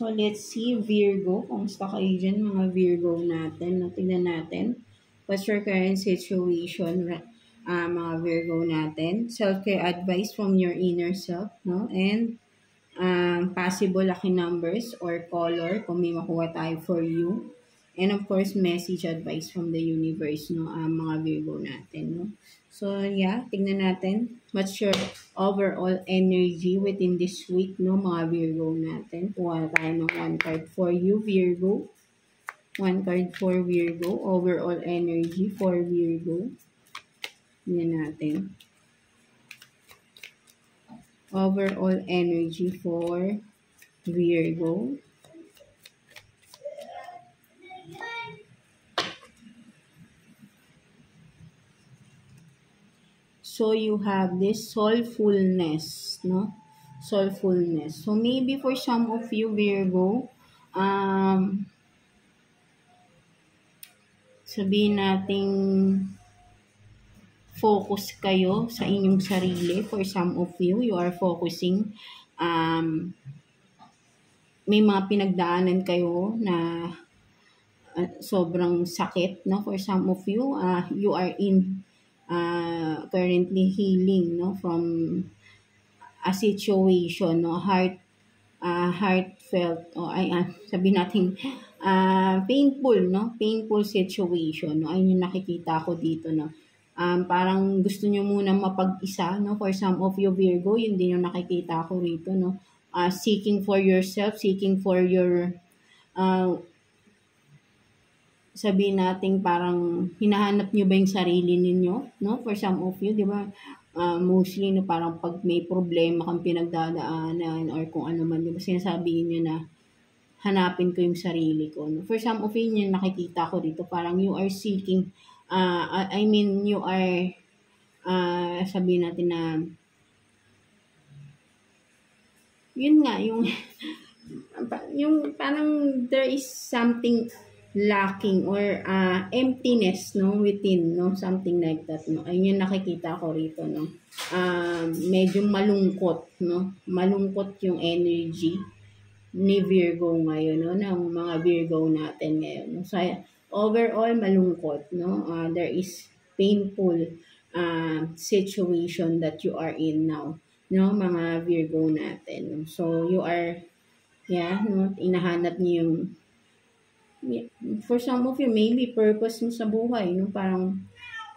So, let's see, Virgo. Kumusta kayo dyan, mga Virgo natin? No, tignan natin. What's your current situation, mga Virgo natin? Self-care advice from your inner self, no? And possible lucky numbers or color kung may makuha tayo for you. And of course, message advice from the universe, no? Mga Virgo natin, no? So, yeah, tignan natin. What's your overall energy within this week, no, mga Virgo natin? Kuha tayo ng one card for you, Virgo. One card for Virgo. Overall energy for Virgo. Tignan natin. Overall energy for Virgo. So, you have this soulfulness, no? Soulfulness. So, maybe for some of you, Virgo, sabihin nating focus kayo sa inyong sarili. For some of you, you are focusing, may mga pinagdaanan kayo na sobrang sakit, no? For some of you, you are in currently healing, no, from a situation, no, heartfelt, o sabihin natin painful, no, painful situation, no. Ayun yung nakikita ko dito, no. Parang gusto nyo muna mapag-isa, no. For some of you, Virgo, yun din yung nakikita ko rito, no. Seeking for yourself, seeking for your sabihin natin parang hinahanap nyo ba yung sarili ninyo, no? For some of you, di ba? Mostly, no, parang pag may problema kang pinagdadaanan or kung ano man, di ba sinasabihin nyo na hanapin ko yung sarili ko, no? For some of you, yung nakikita ko dito, parang you are seeking, you are, sabihin natin na, yun nga, yung, yung parang there is something lacking or emptiness, no, within, no, something like that, no. Ayun yung nakikita ko rito, no. Medyo malungkot, no, malungkot yung energy ni Virgo ngayon, no, ng mga Virgo natin ngayon, no. So, overall, malungkot, no. There is painful situation that you are in now, no, mga Virgo natin, no? So, you are, yeah, no, inahanap niyo yung, for some of you, maybe purpose mo sa buhay, no? Parang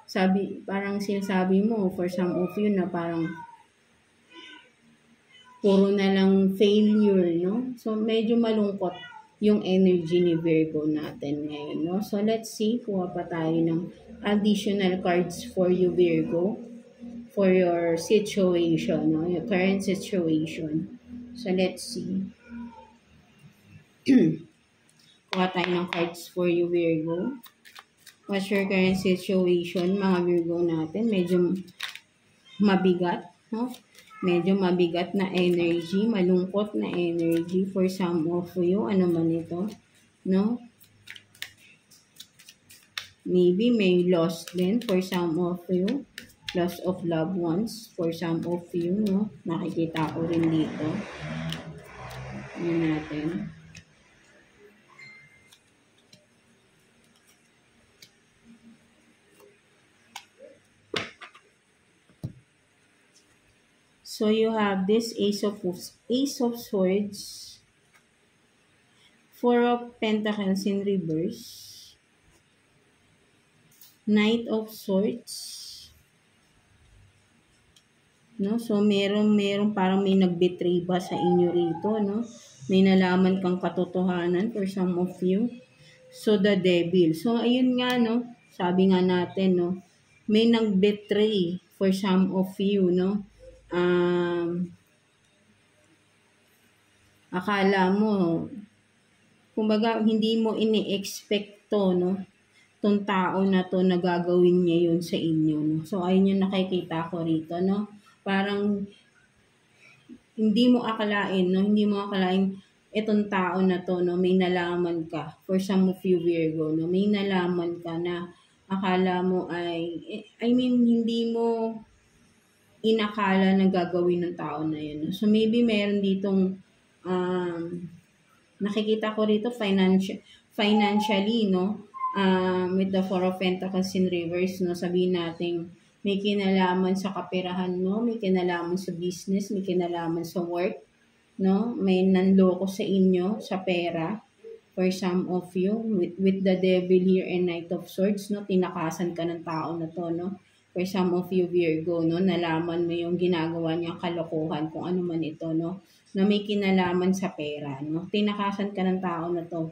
sinasabi mo, for some of you, na parang puro na lang failure, no? So, medyo malungkot yung energy ni Virgo natin ngayon, no? So, let's see, kuha pa tayo ng additional cards for you, Virgo, for your situation, no? Your current situation. So, let's see. Kuha tayo ng cards for you, Virgo. What's your current situation, mga Virgo natin? Medyo mabigat, no? Medyo mabigat na energy, malungkot na energy for some of you. Ano man ito, no? Maybe may loss din for some of you. Loss of loved ones for some of you, no? Nakikita ko rin dito. Yan natin. So, you have this Ace of Swords, Four of Pentacles in reverse, Knight of Swords, no? So, meron parang may nag-betray ba sa inyo rito, no? May nalaman kang katotohanan for some of you. So, the Devil. So, ayun nga, no? Sabi nga natin, no? May nag-betray for some of you, no? Akala mo, kumbaga, hindi mo ini-expect to, no? Itong tao na to na gagawin niya yun sa inyo, no? So, ayun yung nakikita ko rito, no? Parang, hindi mo akalain, no? Hindi mo akalain itong tao na to, no? May nalaman ka. For some of you, Virgo, no? May nalaman ka na akala mo hindi mo inakala na gagawin ng tao na yun. So, maybe meron ditong Nakikita ko rito financially, no? With the Four of Pentacles in reverse, no? Sabihin natin, may kinalaman sa kaperahan mo, may kinalaman sa business, may kinalaman sa work, no? May nanloko sa inyo, sa pera, for some of you, with the devil here and Knight of Swords, no? Tinakasan ka ng tao na to, no? For some of you, Virgo, no? Nalaman mo yung ginagawa niyang kalokohan, kung ano man ito, no? Na may kinalaman sa pera, no? Tinakasan ka ng tao na to,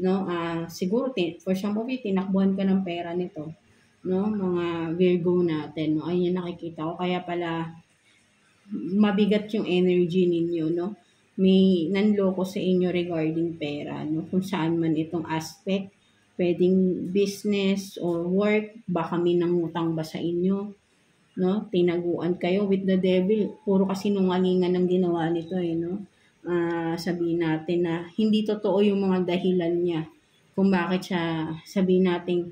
no? Siguro, for some of you, tinakbuhan ka ng pera nito, no? Mga Virgo natin, no? Ayun yung nakikita ko. Kaya pala, mabigat yung energy ninyo, no? May nanloko sa inyo regarding pera, no? Kung saan man itong aspect, pwedeng business or work, baka may nangutang ba sa inyo, no? Tinaguan kayo with the devil. Puro kasi nungalingan ang ginawa nito, no? Sabihin natin na hindi totoo yung mga dahilan niya kung bakit siya, sabihin natin,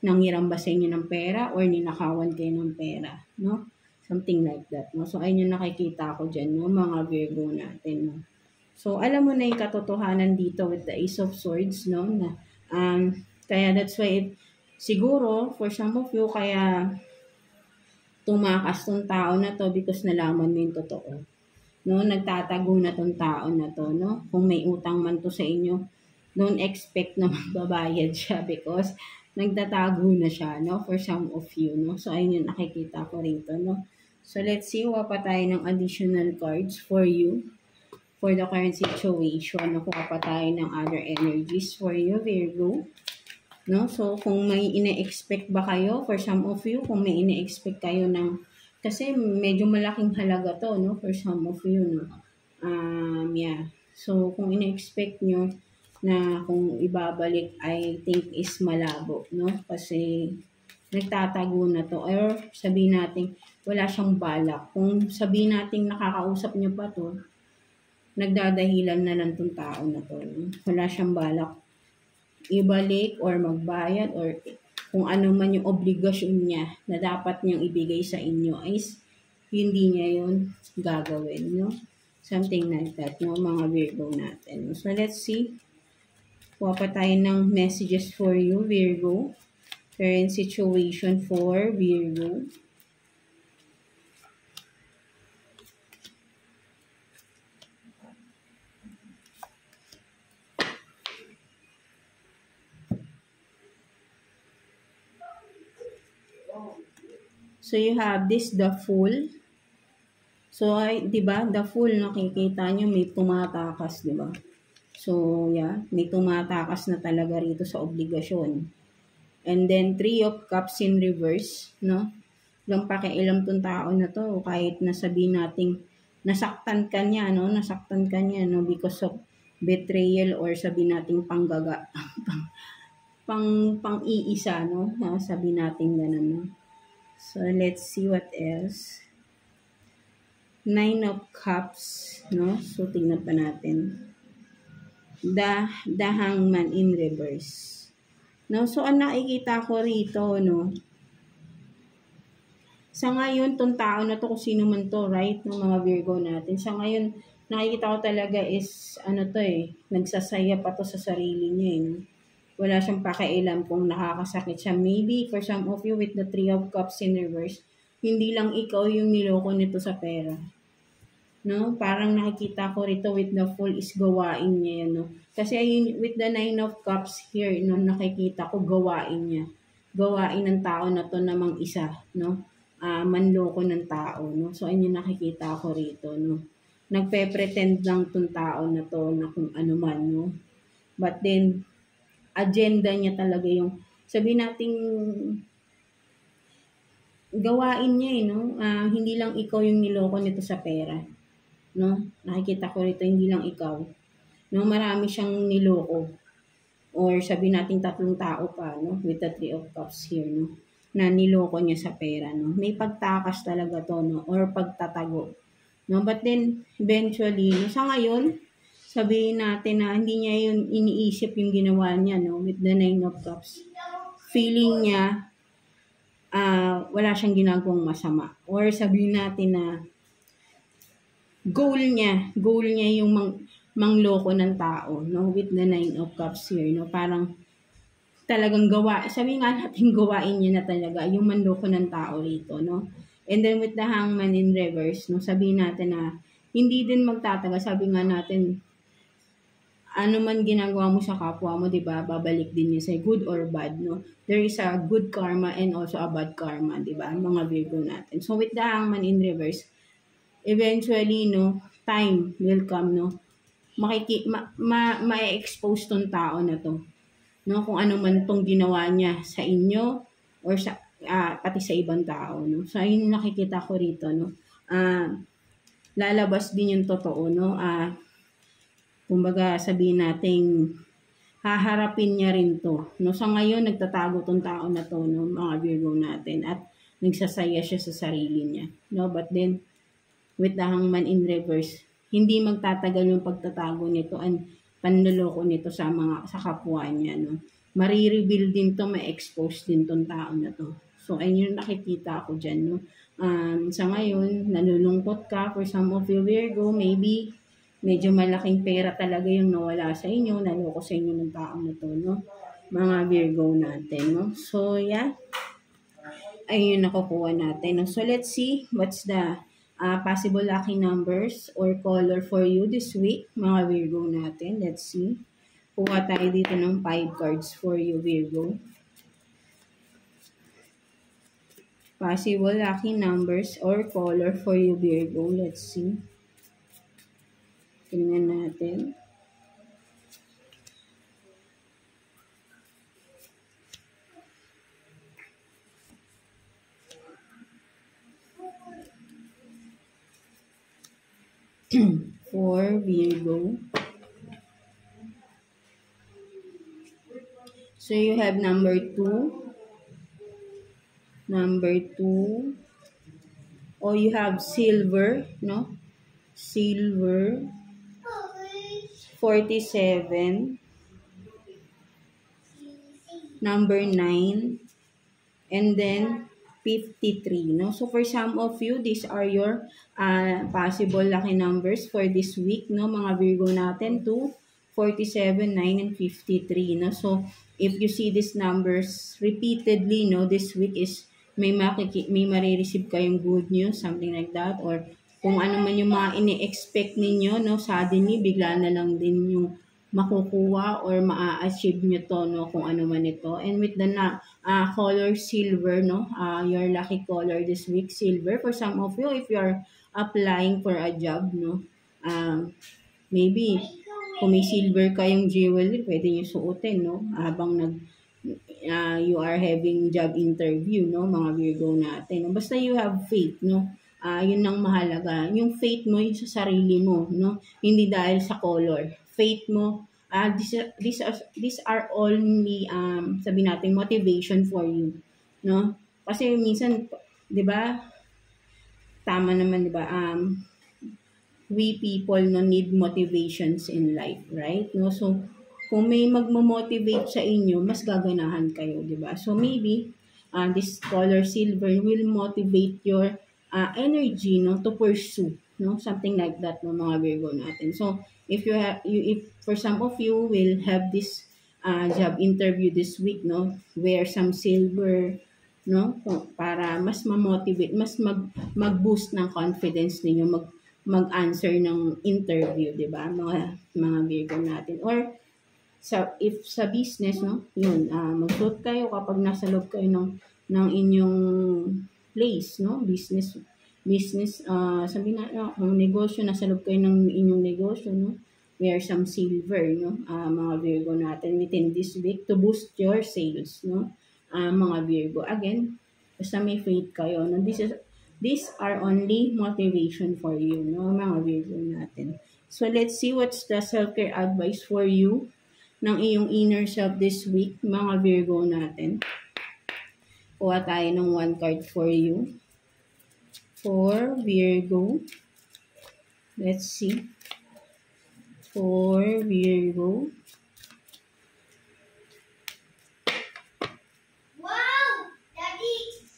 nanghiram ba sa inyo ng pera or ninakawan kayo ng pera, no? Something like that, no? So, ayun yung nakikita ko dyan, no? Mga Virgo natin, no? So, alam mo na yung katotohanan dito with the Ace of Swords, no? Na, kaya that's why, siguro, for some of you, kaya tumakas tong tao na to because nalaman mo yung totoo. No? Nagtatago na tong tao na to, no? Kung may utang man to sa inyo, don't expect na magbabayad siya because nagtatago na siya, no? For some of you, no? So, ayun yung nakikita ko rito, no? So, let's see, kuha pa tayo ng additional cards for you for the current situation. No? Kuha pa tayo ng other energies for you, Virgo. No? So, kung may ine-expect ba kayo, for some of you, kung may ine-expect kayo ng, kasi medyo malaking halaga to, no? For some of you, no? Yeah. So, kung ine-expect nyo na kung ibabalik, I think is malabo, no? Kasi, nagtatago na to. Or, sabihin natin, wala siyang balak. Kung sabihin natin nakakausap niyo pa to, nagdadahilan na lang tong tao na to. Wala siyang balak ibalik or magbayad or kung ano man yung obligasyon niya na dapat niyang ibigay sa inyo is hindi niya yun gagawin, no? Something like that, no? Mga Virgo natin. So, let's see. Kuha pa tayo ng messages for you, Virgo. Current situation for Virgo. So, you have this, the Fool. So, di ba, the Fool, nakikita nyo, may tumatakas, di ba? So, yeah, may tumatakas na talaga rito sa obligasyon. And then, 3 of Cups in reverse, no? Walang pakialam tong tao na to, kahit nasabihin nating nasaktan ka niya, no? Nasaktan ka niya, no? Because of betrayal or sabihin nating panggaga. pang-iisa, no? Sabihin natin ganun, no? So, let's see what else. 9 of Cups, no? So, tingnan pa natin. The Hangman in reverse. No? So, ang nakikita ko rito, no? Sa ngayon, tong tao na to, kung sino man to, right? No, mga Virgo natin. Sa ngayon, nakikita ko talaga is, nagsasaya pa to sa sarili niya, no? Wala siyang pakialam kung nakakasakit siya. Maybe, for some of you with the 3 of Cups in reverse, hindi lang ikaw yung niloko nito sa pera. No? Parang nakikita ko rito with the Fool is gawain niya yan, no? Kasi with the 9 of Cups here, no, nakikita ko gawain niya. Gawain ng tao na to namang isa, no? Manloko ng tao, no? So, ayun yung nakikita ko rito, no? Nagpe-pretend lang tong tao na to na kung ano man, no? But then, agenda niya talaga yung, sabihin nating gawain niya, no? Hindi lang ikaw yung niloko nito sa pera, no? Nakikita ko rito, hindi lang ikaw. No, marami siyang niloko. Or sabihin natin 3 tao pa, no? With the 3 of Cups here, no? Na niloko niya sa pera, no? May pagtakas talaga to, no? Or pagtatago. No? But then, eventually, no? Sa ngayon, sabihin natin na hindi niya yun iniisip yung ginawa niya, no? With the 9 of Cups. Feeling niya, wala siyang ginagawang masama. Or sabihin natin na goal niya yung mangloko ng tao, no? With the 9 of Cups here, no? Parang talagang sabi nga natin gawain niya na talaga, yung manloko ng tao rito, no? And then with the Hangman in reverse, no? Sabihin natin na hindi din magtatagal, sabi nga natin, ano man ginagawa mo sa kapwa mo, di ba, babalik din yun sa good or bad, no? There is a good karma and also a bad karma, di ba, mga Virgo natin. So with the Hangman in reverse, eventually, no, time will come, no? Ma-expose tong tao na to, no? Kung ano man tong ginawa niya sa inyo or sa pati sa ibang tao, no? So ayun yung nakikita ko rito, no? Lalabas din yung totoo, no? Kumbaga sabihin nating haharapin niya rin to, no? Sa ngayon nagtatago tong tao na to, no, mga Virgo natin, at nagsasaya siya sa sarili niya, no? But then with the Hangman in reverse, hindi magtatagal yung pagtatago nito and panloloko nito sa kapwa niya, no? Marireveal din to, ma-expose din tong tao na to. So ayun yung nakikita ko dyan, no? Sa ngayon, nalulungkot ka for some of you Virgo, maybe medyo malaking pera talaga yung nawala sa inyo, naloko sa inyo ng tao na to, no? Mga Virgo natin, no? So yeah, ayun nakukuha natin, no? So let's see what's the possible lucky numbers or color for you this week, mga Virgo natin. Let's see. Kuha tayo dito ng 5 cards for you, Virgo. Possible lucky numbers or color for you, Virgo. Let's see. Tingnan natin. For Virgo. So you have number 2. Or you have silver, no? Silver. 47. Number 9. And then 53, no? So for some of you, these are your possible lucky numbers for this week, no, mga Virgo natin, 2, 47, 9, and 53, no? So if you see these numbers repeatedly, no, this week is may marireceive kayong good news, something like that, or kung ano man yung mga ini-expect ninyo, no, suddenly bigla na lang din yung makukuha or ma-achieve nyo to, no, kung ano man ito. And with the color silver, no, your lucky color this week, silver. For some of you, if you are applying for a job, no, maybe kung may silver kayong jewelry, pwede nyo suotin, no, habang you are having job interview, no, mga Virgo natin. Basta you have faith, no, yun ang mahalaga. Yung faith mo yun sa sarili mo, no, hindi dahil sa color. Faith mo, these are only, sabi natin, motivation for you, no? Kasi minsan, di ba, tama naman, di ba, we people, no, need motivations in life, right? No, so kung may magmo-motivate sa inyo, mas gaganahan kayo, di ba? So maybe this color silver will motivate your energy, no, to pursue, no, something like that, no, mga Virgo natin. So if for some of you will have this job interview this week, no, wear some silver, no, para mas ma-motivate, mas mag-boost ng confidence ninyo, mag-answer ng interview, di ba, mga Virgo natin. Or if sa business, no, yun, mag-suit kayo kapag nasa loob kayo ng inyong place, no, business, sabi na, kung negosyo, nasa loob kayo ng inyong negosyo, no, wear some silver, no, mga Virgo natin within this week to boost your sales, no, mga Virgo. Again, basta may faith kayo, no, these are only motivation for you, no, mga Virgo natin. So let's see what's the self-care advice for you ng iyong inner self this week, mga Virgo natin. Kuha tayo ng 1 card for you. For Virgo. Let's see. For Virgo. Wow! Daddy!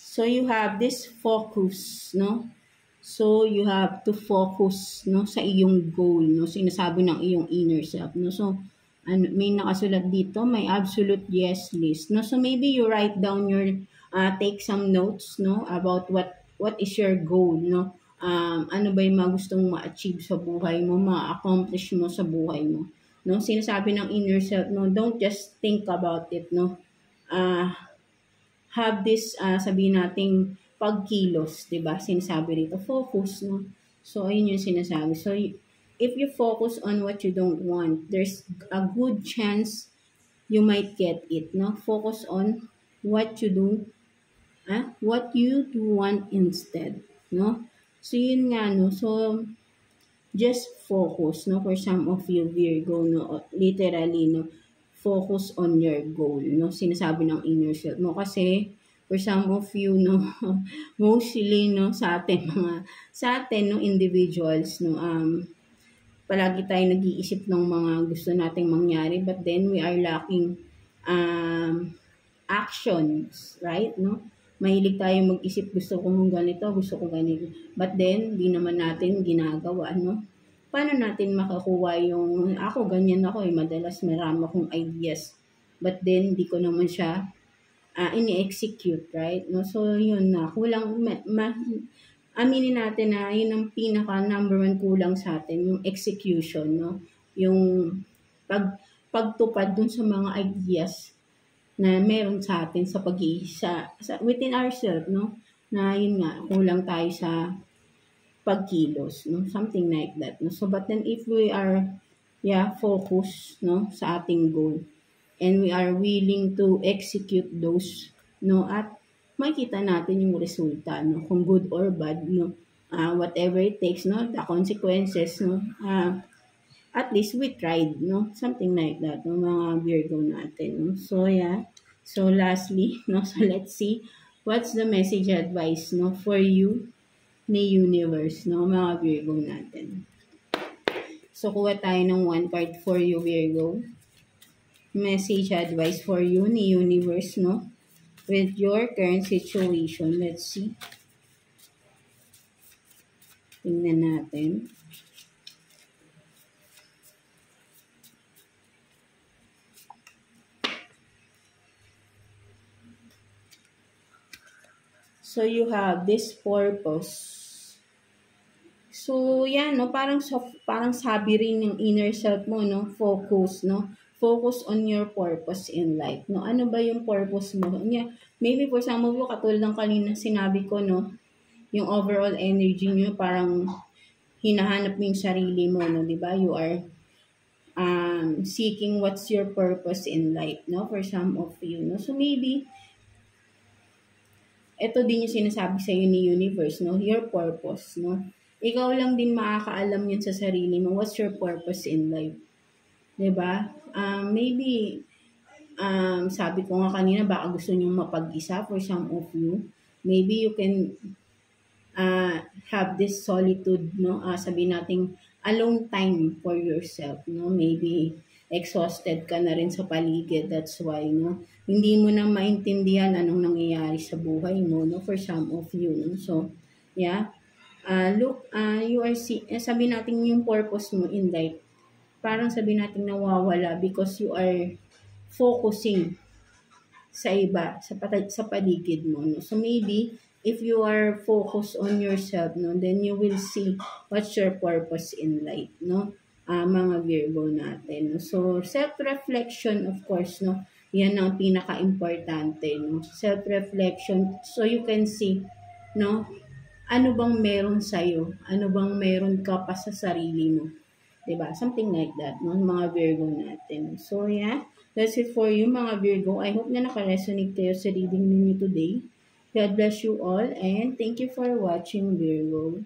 So you have this focus, no? So, you have to focus, no, sa iyong goal, no, sinasabi ng iyong inner self, no. So, ano, may nakasulat dito, may absolute yes list, no. So, maybe you write down your, take some notes, no, about what is your goal, no. Ano ba yung mga gustong ma-achieve sa buhay mo, ma-accomplish mo sa buhay mo, no. Sinasabi ng inner self, no, don't just think about it, no. Ah, have this, sabihin nating pagkilos, 'di ba? Sinasabi dito, focus, no? So, ayun yung sinasabi. So, if you focus on what you don't want, there's a good chance you might get it, no? Focus on what you do, what you do want instead, no? So, yun nga, no? So, just focus, no? For some of you, Virgo, no? Literally, no? Focus on your goal, no? Sinasabi ng inner self mo. Kasi, for some of you, no? Mostly, no? Sa atin, no? Individuals, no? Palagi tayo nag-iisip ng mga gusto nating mangyari, but then we are lacking, actions, right? No? Mahilig tayo mag-isip, gusto ko mong ganito, gusto ko ganito. But then, di naman natin ginagawa, no? Paano natin makakuha yung, ako ganyan ako madalas marami akong ideas. But then, di ko naman siya ini-execute, right? No? So, yun na. Kulang, aminin natin na yun ang pinaka number one kulang sa atin, yung execution, no? Yung pagtupad dun sa mga ideas na meron sa atin sa pag-iisa, within ourselves, no? Na yun nga, kulang tayo sa pagkilos, no? Something like that, no? So, but then if we are, focused, no? Sa ating goal, and we are willing to execute those, no? At makita natin yung resulta, no? Kung good or bad, no? Whatever it takes, no? The consequences, no? At least we tried, no? Something like that, no? Mga Virgo natin, no? So, yeah. So, lastly, no? So, let's see what's the message advice, no? For you ni universe, no? Mga Virgo natin. So, kuha tayo ng one card for you, Virgo. Message advice for you ni universe, no? With your current situation. Let's see. Tingnan natin. So, you have this purpose. So, yan, no? Parang sabi rin ng inner self mo, no? Focus, no? Focus on your purpose in life, no? Ano ba yung purpose mo? Maybe for some of you, katulad ng kanina sinabi ko, no? Yung overall energy nyo, parang hinahanap mo yung sarili mo, no? Diba? You are seeking what's your purpose in life, no? For some of you, no? So, maybe, ito din yung sinasabi sa ni universe, no? Your purpose, no? Ikaw lang din makakaalam yun sa sarili mo. What's your purpose in life? Diba? Maybe, sabi ko nga kanina, baka gusto nyo mapag-isa for some of you. Maybe you can have this solitude, no? Sabihin natin, alone time for yourself, no? Maybe exhausted ka na rin sa paligid. That's why, no? Hindi mo na maintindihan anong nangyayari sa buhay mo, no? For some of you, no? So, yeah. Look, you are sabihin natin yung purpose mo in life. Parang sabihin natin nawawala because you are focusing sa iba, sa paligid mo, no? So, maybe, if you are focused on yourself, no, then you will see what's your purpose in life, no? Mga Virgo natin, no? So, self-reflection, of course, no? Yan ang pinaka-importante, no? Self-reflection, so you can see, no? Ano bang meron sa'yo? Ano bang meron ka pa sa sarili mo? Diba? Something like that, no? Mga Virgo natin. So, yeah. That's it for you, mga Virgo. I hope na naka-resonate kayo sa reading ninyo today. God bless you all and thank you for watching, Virgo.